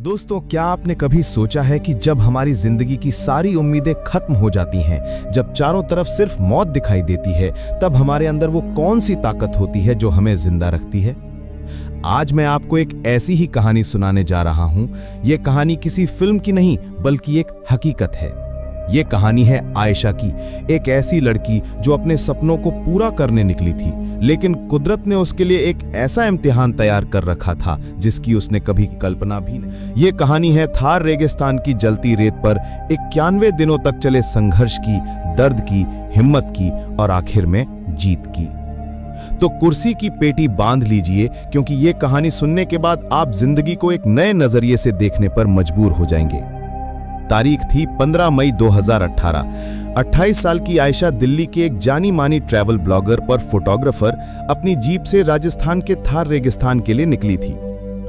दोस्तों, क्या आपने कभी सोचा है कि जब हमारी जिंदगी की सारी उम्मीदें खत्म हो जाती हैं, जब चारों तरफ सिर्फ मौत दिखाई देती है, तब हमारे अंदर वो कौन सी ताकत होती है जो हमें जिंदा रखती है? आज मैं आपको एक ऐसी ही कहानी सुनाने जा रहा हूं। यह कहानी किसी फिल्म की नहीं, बल्कि एक हकीकत है। ये कहानी है आयशा की, एक ऐसी लड़की जो अपने सपनों को पूरा करने निकली थी, लेकिन कुदरत ने उसके लिए एक ऐसा इम्तिहान तैयार कर रखा था जिसकी उसने कभी कल्पना भी नहीं। ये कहानी है थार रेगिस्तान की जलती रेत पर 91 दिनों तक चले संघर्ष की, दर्द की, हिम्मत की और आखिर में जीत की। तो कुर्सी की पेटी बांध लीजिए, क्योंकि ये कहानी सुनने के बाद आप जिंदगी को एक नए नजरिए से देखने पर मजबूर हो जाएंगे। तारीख थी 15 मई 2018। 28 साल की आयशा दिल्ली के एक जानी मानी ट्रैवल ब्लॉगर और फोटोग्राफर अपनी जीप से राजस्थान के थार रेगिस्तान के लिए निकली थी।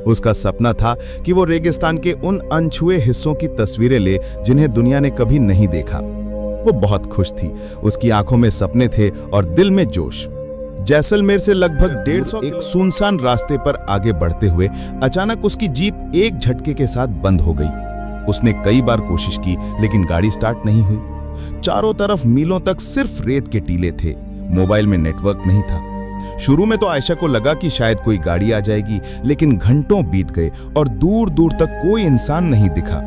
उसका सपना था कि वो रेगिस्तान के उन अनछुए हिस्सों की तस्वीरें ले जिन्हें दुनिया ने कभी नहीं देखा। वो बहुत खुश थी, उसकी आंखों में सपने थे और दिल में जोश। जैसलमेर से लगभग 150 एक सुनसान रास्ते पर आगे बढ़ते हुए अचानक उसकी जीप एक झटके के साथ बंद हो गई। उसने कई बार कोशिश की, लेकिन गाड़ी स्टार्ट नहीं हुई। चारों तरफ मीलों तक सिर्फ रेत के टीले थे, मोबाइल में नेटवर्क नहीं था। शुरू में तो आयशा को लगा कि शायद कोई गाड़ी आ जाएगी, लेकिन घंटों बीत गए और दूर दूर तक कोई इंसान नहीं दिखा।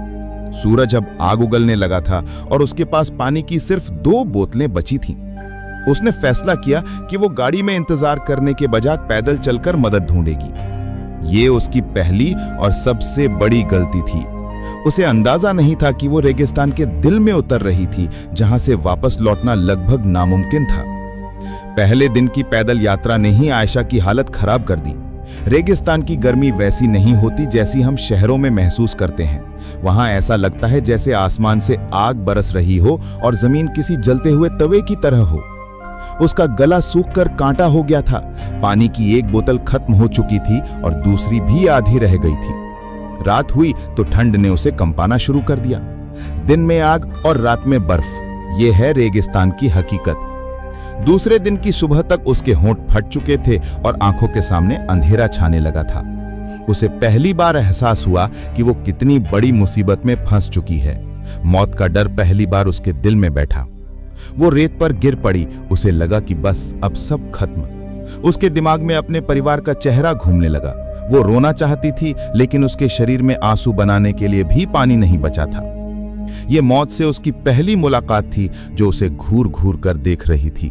सूरज अब आग उगलने लगा था और उसके पास पानी की सिर्फ 2 बोतलें बची थीं। उसने फैसला किया कि वो गाड़ी में इंतजार करने के बजाय पैदल चलकर मदद ढूंढेगी। ये उसकी पहली और सबसे बड़ी गलती थी। उसे अंदाजा नहीं था कि वो रेगिस्तान के दिल में उतर रही थी, जहां से वापस लौटना लगभग नामुमकिन था। पहले दिन की पैदल यात्रा ने ही आयशा की हालत खराब कर दी। रेगिस्तान की गर्मी वैसी नहीं होती जैसी हम शहरों में महसूस करते हैं। वहां ऐसा लगता है जैसे आसमान से आग बरस रही हो और जमीन किसी जलते हुए तवे की तरह हो। उसका गला सूखकर कांटा हो गया था। पानी की एक बोतल खत्म हो चुकी थी और दूसरी भी आधी रह गई थी। रात हुई तो ठंड ने उसे कंपाना शुरू कर दिया। दिन में आग और रात में बर्फ। यह है रेगिस्तान की हकीकत। दूसरे दिन की सुबह तक उसके होंठ फट चुके थे और आंखों के सामने अंधेरा छाने लगा था। उसे पहली बार एहसास हुआ कि वो कितनी बड़ी मुसीबत में फंस चुकी है। मौत का डर पहली बार उसके दिल में बैठा। वो रेत पर गिर पड़ी। उसे लगा कि बस अब सब खत्म। उसके दिमाग में अपने परिवार का चेहरा घूमने लगा। वो रोना चाहती थी, लेकिन उसके शरीर में आंसू बनाने के लिए भी पानी नहीं बचा था। ये मौत से उसकी पहली मुलाकात थी जो उसे घूर घूर कर देख रही थी।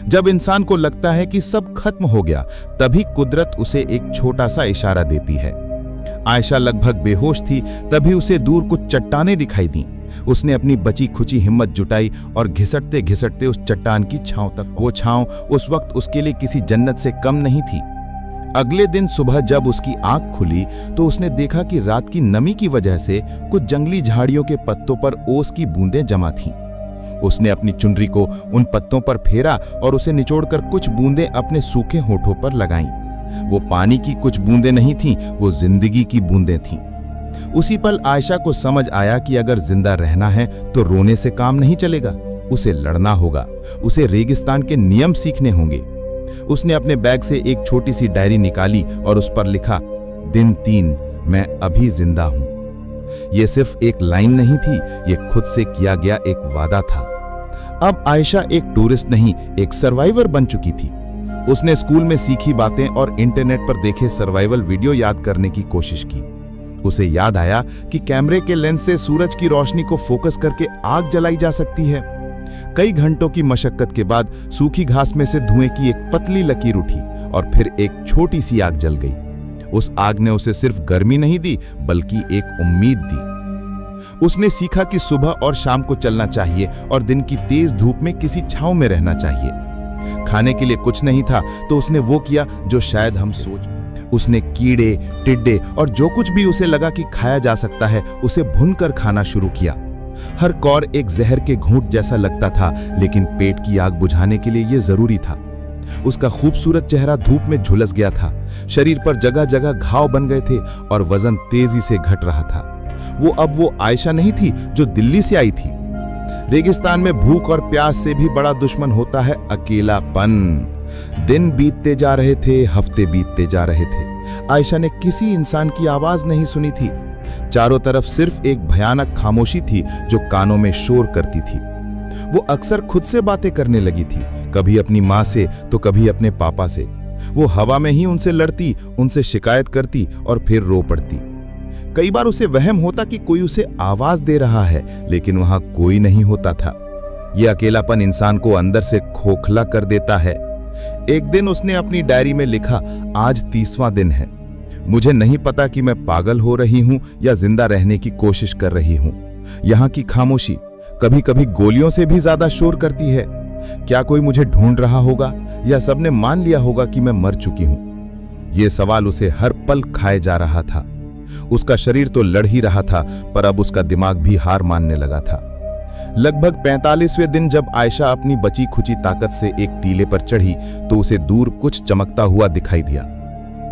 जब इंसान को लगता है कि सब खत्म हो गया, तभी कुदरत उसे एक छोटा सा इशारा देती है। आयशा लगभग बेहोश थी, तभी उसे दूर कुछ चट्टानें दिखाई दी। उसने अपनी बची खुची हिम्मत जुटाई और घिसटते घिसटते उस चट्टान की छांव तक। वो छांव उस वक्त उसके लिए किसी जन्नत से कम नहीं थी। अगले दिन सुबह जब उसकी आंख खुली तो उसने देखा कि रात की नमी की वजह से कुछ जंगली झाड़ियों के पत्तों पर ओस की बूंदें जमा थीं। उसने अपनी चुनरी को उन पत्तों पर फेरा और उसे निचोड़कर कुछ बूंदें अपने सूखे होठों पर लगाईं। वो पानी की कुछ बूंदें नहीं थीं, वो जिंदगी की बूंदें थीं। उसी पल आयशा को समझ आया कि अगर जिंदा रहना है तो रोने से काम नहीं चलेगा। उसे लड़ना होगा। उसे रेगिस्तान के नियम सीखने होंगे। उसने अपने बैग से एक छोटी सी डायरी निकाली और उस पर लिखा, दिन 3, मैं अभी जिंदा हूं। यह सिर्फ एक लाइन नहीं थी, यह खुद से किया गया एक वादा था। अब आयशा एक टूरिस्ट नहीं, एक सर्वाइवर बन चुकी थी। उसने स्कूल में सीखी बातें और इंटरनेट पर देखे सर्वाइवल वीडियो याद करने की कोशिश की। उसे याद आया कि कैमरे के लेंस से सूरज की रोशनी को फोकस करके आग जलाई जा सकती है। कई घंटों की मशक्कत के बाद सूखी घास में से धुएं की एक पतली लकीर उठी और फिर एक छोटी सी आग जल गई। उस आग ने उसे सिर्फ गर्मी नहीं दी, बल्कि एक उम्मीद दी। उसने सीखा कि सुबह और शाम को चलना चाहिए और दिन की तेज धूप में किसी छांव में रहना चाहिए। खाने के लिए कुछ नहीं था तो उसने वो किया जो शायद हम उसने कीड़े, टिड्डे और जो कुछ भी उसे लगा कि खाया जा सकता है, उसे भूनकर खाना शुरू किया। हर कौर एक जहर के घूंट जैसा लगता था, लेकिन पेट की आग बुझाने के लिए यह जरूरी था। उसका खूबसूरत चेहरा धूप में झुलस गया था। शरीर पर जगह जगह घाव बन गए थे और वजन तेजी से घट रहा था। वो आयशा नहीं थी जो दिल्ली से आई थी। रेगिस्तान में भूख और प्यास से भी बड़ा दुश्मन होता है अकेलापन। दिन बीतते जा रहे थे, हफ्ते बीतते जा रहे थे। आयशा ने किसी इंसान की आवाज नहीं सुनी थी। चारों तरफ सिर्फ एक भयानक खामोशी थी जो कानों में शोर करती थी। वो अक्सर खुद से बातें करने लगी थी, कभी अपनी माँ से तो कभी अपने पापा से। वो हवा में ही उनसे लड़ती, उनसे शिकायत करती और फिर रो पड़ती। कई बार उसे वहम होता कि कोई उसे आवाज दे रहा है, लेकिन वहां कोई नहीं होता था। यह अकेलापन इंसान को अंदर से खोखला कर देता है। एक दिन उसने अपनी डायरी में लिखा, आज 30वां दिन है। मुझे नहीं पता कि मैं पागल हो रही हूं या जिंदा रहने की कोशिश कर रही हूं। यहां की खामोशी कभी कभी गोलियों से भी ज्यादा शोर करती है। क्या कोई मुझे ढूंढ रहा होगा या सबने मान लिया होगा कि मैं मर चुकी हूं? यह सवाल उसे हर पल खाए जा रहा था। उसका शरीर तो लड़ ही रहा था, पर अब उसका दिमाग भी हार मानने लगा था। लगभग 45वें दिन जब आयशा अपनी बची खुची ताकत से एक टीले पर चढ़ी तो उसे दूर कुछ चमकता हुआ दिखाई दिया।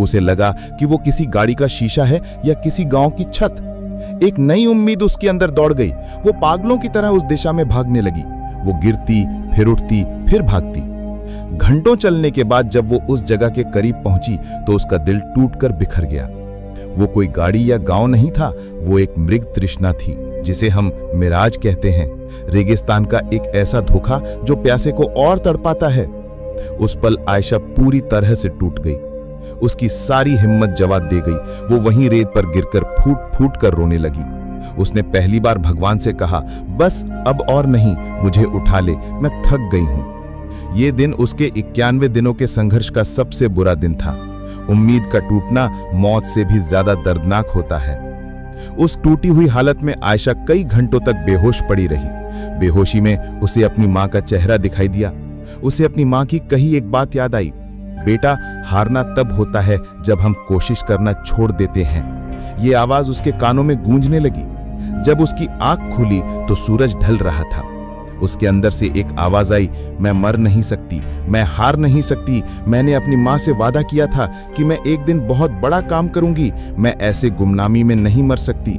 उसे लगा कि वो किसी गाड़ी का शीशा है या किसी गांव की छत। एक नई उम्मीद उसके अंदर दौड़ गई। वो पागलों की तरह उस दिशा में भागने लगी। वो गिरती, फिर उठती, फिर भागती। घंटों चलने के बाद जब वो उस जगह के करीब पहुंची तो उसका दिल टूटकर बिखर गया। वो कोई गाड़ी या गांव नहीं था, वो एक मृग तृष्णा थी, जिसे हम मिराज कहते हैं। रेगिस्तान का एक ऐसा धोखा जो प्यासे को और तड़पाता है। उस पल आयशा पूरी तरह से टूट गई। उसकी सारी हिम्मत जवाब दे गई। वो वहीं रेत पर गिरकर फूट फूट कर रोने लगी। उसने पहली बार भगवान से कहा, बस अब और नहीं, मुझे उठा ले, मैं थक गई हूं। ये दिन उसके 91 दिनों के संघर्ष का सबसे बुरा दिन था। उम्मीद का टूटना मौत से भी ज्यादा दर्दनाक होता है। उस टूटी हुई हालत में आयशा कई घंटों तक बेहोश पड़ी रही। बेहोशी में उसे अपनी मां का चेहरा दिखाई दिया। उसे अपनी मां की कही एक बात याद आई, बेटा, हारना तब होता है जब हम कोशिश करना छोड़ देते हैं। ये आवाज उसके कानों में गूंजने लगी। जब उसकी आंख खुली तो सूरज ढल रहा था। उसके अंदर से एक आवाज आई, मैं मर नहीं सकती, मैं हार नहीं सकती। मैंने अपनी मां से वादा किया था कि मैं एक दिन बहुत बड़ा काम करूंगी। मैं ऐसे गुमनामी में नहीं मर सकती।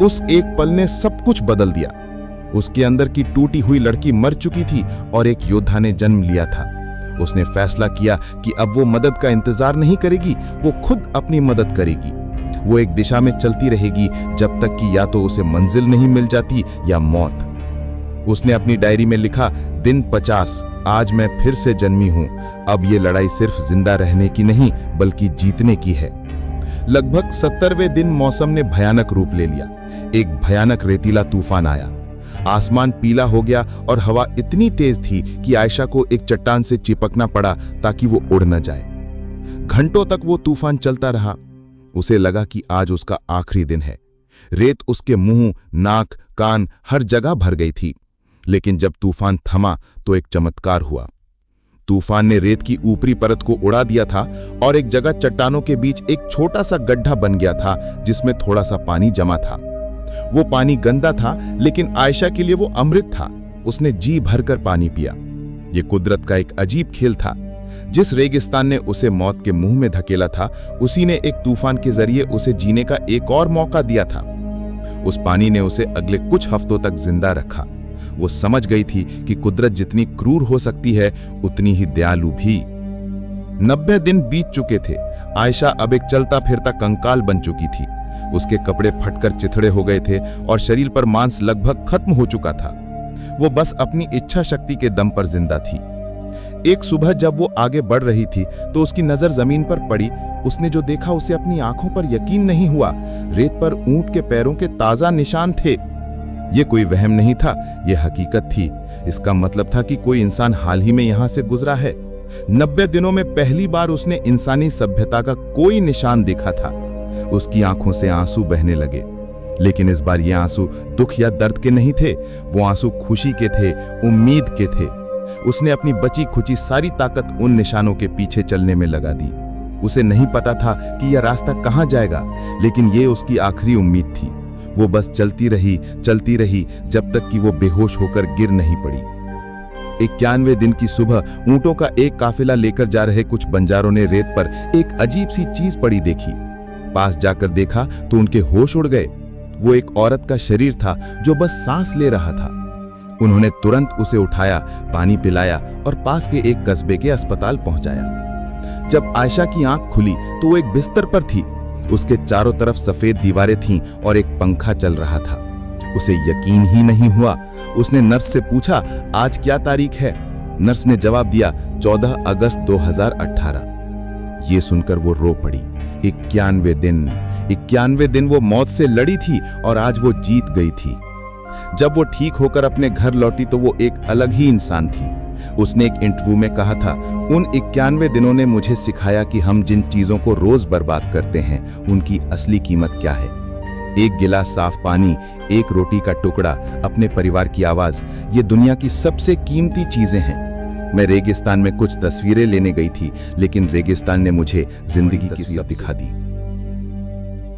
उस एक पल ने सब कुछ बदल दिया। उसके अंदर की टूटी हुई लड़की मर चुकी थी और एक योद्धा ने जन्म लिया था। उसने फैसला किया कि अब वो मदद का इंतजार नहीं करेगी, वो खुद अपनी मदद करेगी। वो एक दिशा में चलती रहेगी जब तक कि या तो उसे मंजिल नहीं मिल जाती या मौत। उसने अपनी डायरी में लिखा, दिन 50, आज मैं फिर से जन्मी हूं। अब ये लड़ाई सिर्फ जिंदा रहने की नहीं बल्कि जीतने की है। लगभग 70वें दिन मौसम ने भयानक रूप ले लिया। एक भयानक रेतीला तूफान आया। आसमान पीला हो गया और हवा इतनी तेज थी कि आयशा को एक चट्टान से चिपकना पड़ा ताकि वो उड़ न जाए। घंटों तक वो तूफान चलता रहा। उसे लगा कि आज उसका आखिरी दिन है। रेत उसके मुंह, नाक, कान हर जगह भर गई थी। लेकिन जब तूफान थमा तो एक चमत्कार हुआ। तूफान ने रेत की ऊपरी परत को उड़ा दिया था और एक जगह चट्टानों के बीच एक छोटा सा गड्ढा बन गया था जिसमें थोड़ा सा पानी जमा था। वो पानी गंदा था, लेकिन आयशा के लिए वो अमृत था। उसने जी भरकर पानी पिया। ये कुदरत का एक अजीब खेल था। जिस रेगिस्तान ने उसे मौत के मुंह में धकेला था, उसी ने एक तूफान के जरिए उसे जीने का एक और मौका दिया था। उस पानी ने उसे अगले कुछ हफ्तों तक जिंदा रखा। वो समझ गई थी कि कुदरत जितनी क्रूर हो सकती है, उतनी ही दयालु भी। 90 दिन बीत चुके थे। आयशा अब एक चलता फिरता कंकाल बन चुकी थी। उसके कपड़े फटकर चिथड़े हो गए थे और शरीर पर मांस लगभग खत्म हो चुका था। वो बस अपनी इच्छा शक्ति के दम पर जिंदा थी। एक सुबह जब वो आगे बढ़ रही थी तो उसकी नजर जमीन पर पड़ी। उसने जो देखा उसे अपनी आंखों पर यकीन नहीं हुआ। रेत पर ऊंट के पैरों के ताजा निशान थे। ये कोई वहम नहीं था, ये हकीकत थी। इसका मतलब था कि कोई इंसान हाल ही में यहां से गुजरा है। 90 दिनों में पहली बार उसने इंसानी सभ्यता का कोई निशान देखा था। उसकी आंखों से आंसू बहने लगे, लेकिन इस बार ये आंसू दुख या दर्द के नहीं थे। वो आंसू खुशी के थे, उम्मीद के थे। उसने अपनी बची खुची सारी ताकत उन निशानों के पीछे चलने में लगा दी। उसे नहीं पता था कि यह रास्ता कहां जाएगा, लेकिन ये उसकी आखिरी उम्मीद थी। वो बस चलती रही जब तक कि वो बेहोश होकर गिर नहीं पड़ी। 91वें दिन की सुबह ऊंटों का एक काफिला लेकर जा रहे कुछ बंजारों ने रेत पर एक अजीब सी चीज पड़ी देखी। पास जाकर देखा तो उनके होश उड़ गए। वो एक औरत का शरीर था जो बस सांस ले रहा था। उन्होंने तुरंत उसे उठाया, पानी पिलाया और पास के एक कस्बे के अस्पताल पहुंचाया। जब आयशा की आंख खुली तो वो एक बिस्तर पर थी। उसके चारों तरफ सफेद दीवारें थीं और एक पंखा चल रहा था। उसे यकीन ही नहीं हुआ। उसने नर्स से पूछा, आज क्या तारीख है? नर्स ने जवाब दिया, 14 अगस्त 2018। ये सुनकर वो रो पड़ी। 91 दिन वो मौत से लड़ी थी और आज वो जीत गई थी। जब वो ठीक होकर अपने घर लौटी तो वो एक अलग ही इंसान थी। उसने एक इंटरव्यू में कहा था, उन 91 दिनों ने मुझे सिखाया कि हम जिन चीजों को रोज बर्बाद करते हैं उनकी असली कीमत क्या है। एक गिलास साफ पानी, एक रोटी का टुकड़ा, अपने परिवार की आवाज, ये दुनिया की सबसे कीमती चीजें हैं। मैं रेगिस्तान में कुछ तस्वीरें लेने गई थी, लेकिन रेगिस्तान ने मुझे जिंदगी की तस्वीर दिखा दी।